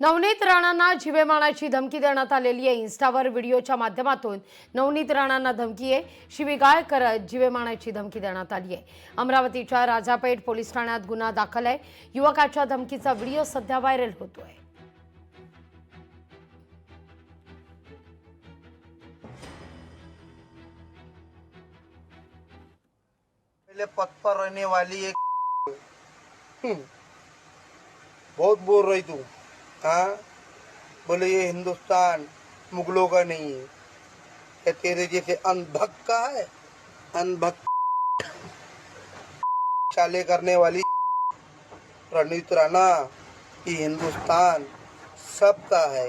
नवनीत राणांना जीवे मारण्याची धमकी देण्यात आलेली आहे। इन्स्टावर व्हिडिओच्या माध्यमातून नवनीत राणांना धमकी आहे, शिवीगाळ करत जीवे मारण्याची धमकी देण्यात आली आहे। अमरावतीच्या राजापेठ पोलीस ठाण्यात गुन्हा दाखल आहे। युवकाच्या धमकीचा व्हिडिओ सध्या व्हायरल होतोय। पहले पद पर रहने वाली एक बहुत बोल रही तू। हाँ, बोले ये हिंदुस्तान मुगलों का नहीं है, ये तेरे जैसे अनभक का है। अनभक चाले करने वाली रणनीत राणा कि हिंदुस्तान सबका है,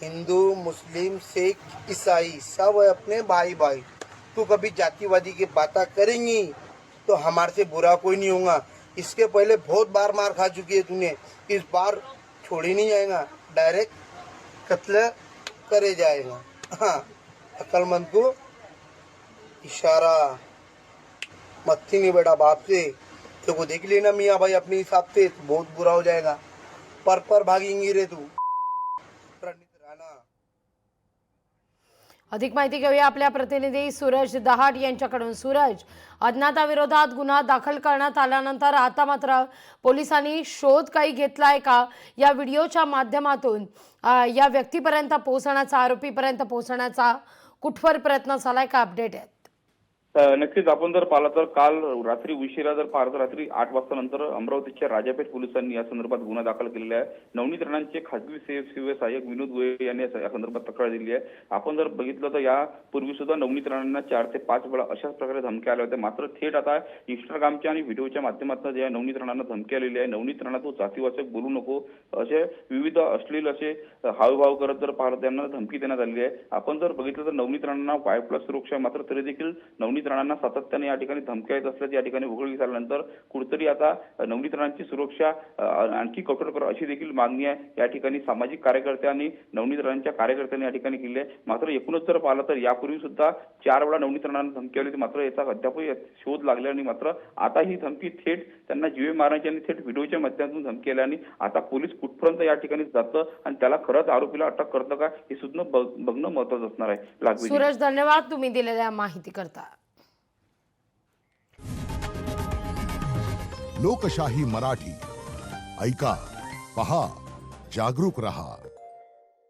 हिंदू मुस्लिम सिख ईसाई सब है अपने भाई भाई। तू कभी जातिवादी की बातें करेंगी तो हमारे से बुरा कोई नहीं होगा। इसके पहले बहुत बार मार खा चुकी है तूने, इस बार छोड़ी नहीं जाएगा, डायरेक्ट कत्ल करे जाएगा। हाँ, अक्लमंद को इशारा मत थी नहीं बेटा बाप से, तो को देख लेना मियाँ भाई अपने हिसाब से, तो बहुत बुरा हो जाएगा। पर भागेंगी रे तू रणनीत राणा। अधिक माहिती घेऊया आपल्या प्रतिनिधी सूरज दहाड यांच्याकडून। सूरज, अज्ञाताविरोधात गुन्हा दाखल करण्यात आल्यानंतर आता मात्र पोलिसांनी शोध काही घेतलाय का? या व्हिडिओच्या माध्यमातून या व्यक्तीपर्यंत पोहोचण्याचा, आरोपीपर्यंत पोहोचण्याचा कुठवर प्रयत्न झालाय का? अपडेट आहे? नक्कीच आपण जर पाहिलं तर काल रात्री उशिरा जर पाहिलं तर रात्री 8 वाजता नंतर अमरावतीच्या राजापेठ पोलिसांनी या संदर्भात गुन्हा दाखल केलेला आहे। नवनीत राणांचे खासगी सेवा सहाय्यक विनोद गोये यांनी या संदर्भात तक्रार दिली आहे। आपण जर बघितलं तर यापूर्वी सुद्धा नवनीत राणांना 4 ते 5 वेळा अशाच प्रकारे धमक्या आल्या होत्या। मात्र थेट आता इंस्टाग्रामच्या आणि व्हिडिओच्या माध्यमातून ज्या नवनीत राणांना धमकी आलेली आहे, नवनीत राणा तो जातीवाचक बोलू नको असे विविध अश्लील असे हावभाव करत जर पाहिलं त्यांना धमकी देण्यात आलेली आहे। आपण जर बघितलं तर नवनीत राणांना वाय+ सुरक्षा, मात्र तरी देखील नवनीत राणांना सातत्याने या ठिकाणी धमक्या येत असल्याची या ठिकाणी उघडकीस आल्यानंतर कुठेतरी आता नवनीत राणांची सुरक्षा आणखी कठोर करा अशी देखील मागणी आहे या ठिकाणी सामाजिक कार्यकर्त्यांनी नवनीत राणांच्या कार्यकर्त्यांनी या ठिकाणी केली आहे। मात्र एकूणच जर पाहिलं तर यापूर्वी सुद्धा 4 वेळा नवनीत राणांना धमकी आली होती, मात्र याचा अद्यापही शोध लागला नाही। मात्र आता ही धमकी थेट त्यांना जीवे मारण्याची आणि थेट व्हिडिओच्या माध्यमातून धमकी आल्याने आता पोलीस कुठपर्यंत या ठिकाणी जातं आणि त्याला खरंच आरोपीला अटक करतं का हे सुद्धा बघणं महत्त्वाचं असणार आहे। सूरज, धन्यवाद तुम्ही दिलेल्या माहिती करता। लोकशाही मराठी ऐका, पहा, जागरूक रहा।